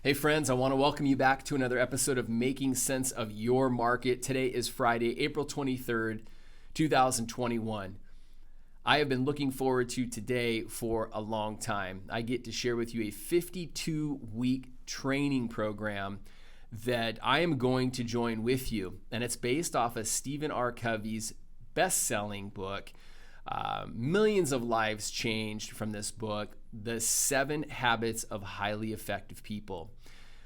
Hey friends, I want to welcome you back to another episode of Making Sense of Your Market. Today is Friday, April 23rd, 2021. I have been looking forward to today for a long time. I get to share with you a 52-week training program that I am going to join with you. And it's based off of Stephen R. Covey's best-selling book. Millions of lives changed from this book, The 7 Habits of Highly Effective People.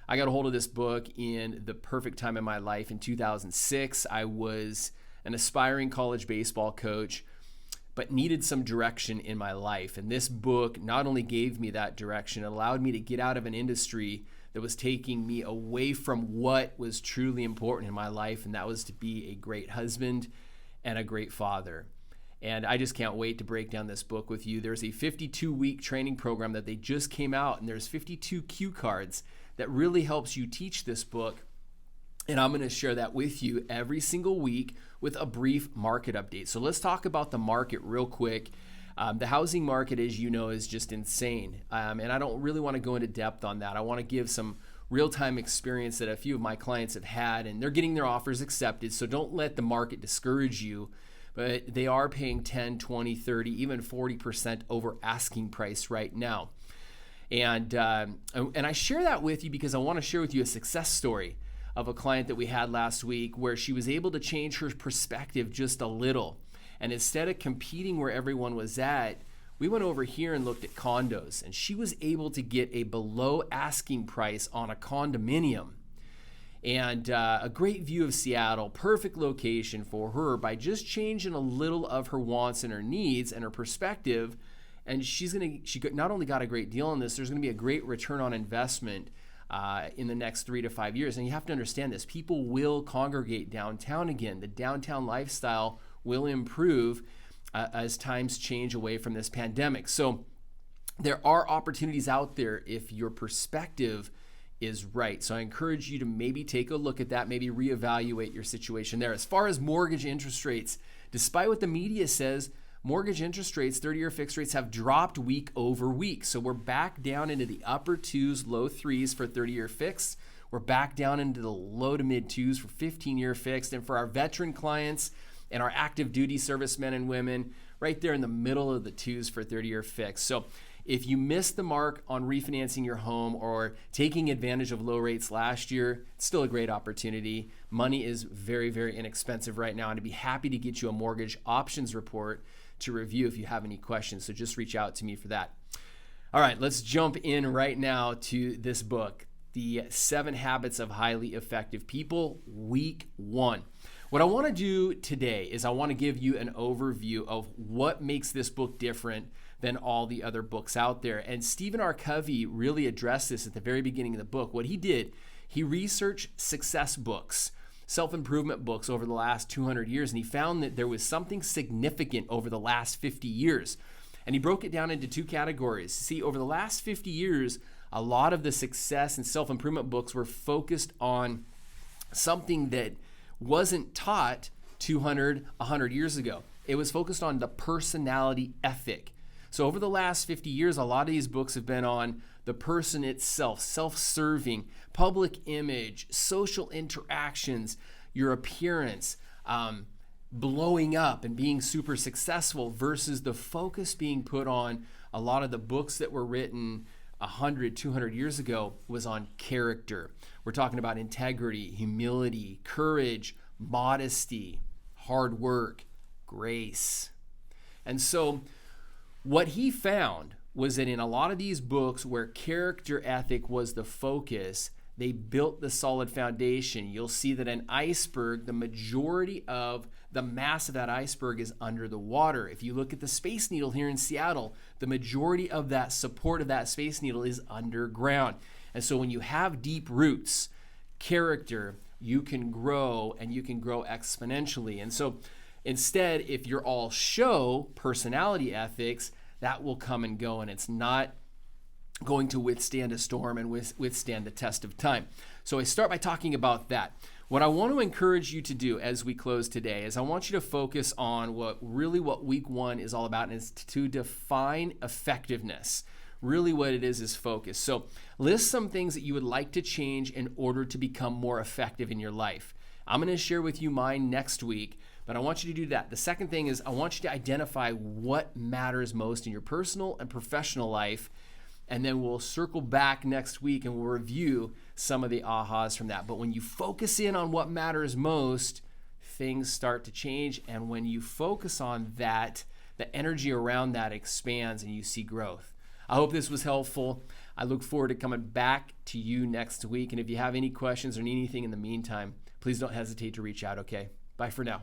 I got a hold of this book in the perfect time in my life. In 2006, I was an aspiring college baseball coach, but needed some direction in my life. And this book not only gave me that direction, it allowed me to get out of an industry that was taking me away from what was truly important in my life, and that was to be a great husband and a great father. And I just can't wait to break down this book with you. There's a 52-week training program that they just came out, and there's 52 cue cards that really helps you teach this book. And I'm going to share that with you every single week with a brief market update. So let's talk about the market real quick. The housing market, as you know, is just insane. And I don't really want to go into depth on that. I want to give some real-time experience that a few of my clients have had, and they're getting their offers accepted. So don't let the market discourage you. But they are paying 10, 20, 30, even 40% over asking price right now. And I share that with you because I want to share with you a success story of a client that we had last week where she was able to change her perspective just a little. And instead of competing where everyone was at, we went over here and looked at condos. And she was able to get a below asking price on a condominium. And a great view of Seattle, perfect location for her by just changing a little of her wants and her needs and her perspective. And she not only got a great deal on this, there's going to be a great return on investment in the next 3 to 5 years. And you have to understand this. People will congregate downtown again. The downtown lifestyle will improve as times change away from this pandemic. So there are opportunities out there if your perspective is right. So I encourage you to maybe take a look at that, maybe reevaluate your situation there. As far as mortgage interest rates, despite what the media says, mortgage interest rates, 30-year fixed rates, have dropped week over week. So we're back down into the upper 2s, low 3s for 30-year fixed. We're back down into the low to mid 2s for 15-year fixed. And for our veteran clients and our active duty servicemen and women, right there in the middle of the 2s for 30-year fixed. So if you missed the mark on refinancing your home or taking advantage of low rates last year, it's still a great opportunity. Money is very, very inexpensive right now, and I'd be happy to get you a mortgage options report to review if you have any questions. So just reach out to me for that. All right, let's jump in right now to this book, The 7 Habits of Highly Effective People, Week 1. What I want to do today is I want to give you an overview of what makes this book different than all the other books out there. And Stephen R. Covey really addressed this at the very beginning of the book. What he did, he researched success books, self-improvement books over the last 200 years, and he found that there was something significant over the last 50 years. And he broke it down into 2 categories. See, over the last 50 years, a lot of the success and self-improvement books were focused on something that wasn't taught 200, 100 years ago. It was focused on the personality ethic. So over the last 50 years, a lot of these books have been on the person itself, self-serving, public image, social interactions, your appearance, blowing up and being super successful, versus the focus being put on a lot of the books that were written 100, 200 years ago was on character. We're talking about integrity, humility, courage, modesty, hard work, grace. And so what he found was that in a lot of these books where character ethic was the focus, they built the solid foundation. You'll see that an iceberg, the majority of the mass of that iceberg is under the water. If you look at the Space Needle here in Seattle, the majority of that support of that Space Needle is underground. And so when you have deep roots, character, you can grow, and you can grow exponentially. And so instead, if you're all show, personality ethics, that will come and go, and it's not going to withstand a storm and withstand the test of time. So I start by talking about that. What I want to encourage you to do as we close today is I want you to focus on what week 1 is all about, and it's to define effectiveness. Really what it is focus. So list some things that you would like to change in order to become more effective in your life. I'm going to share with you mine next week, but I want you to do that. The second thing is I want you to identify what matters most in your personal and professional life, and then we'll circle back next week and we'll review some of the ahas from that. But when you focus in on what matters most, things start to change. And when you focus on that, the energy around that expands and you see growth. I hope this was helpful. I look forward to coming back to you next week. And if you have any questions or anything in the meantime, please don't hesitate to reach out, okay? Bye for now.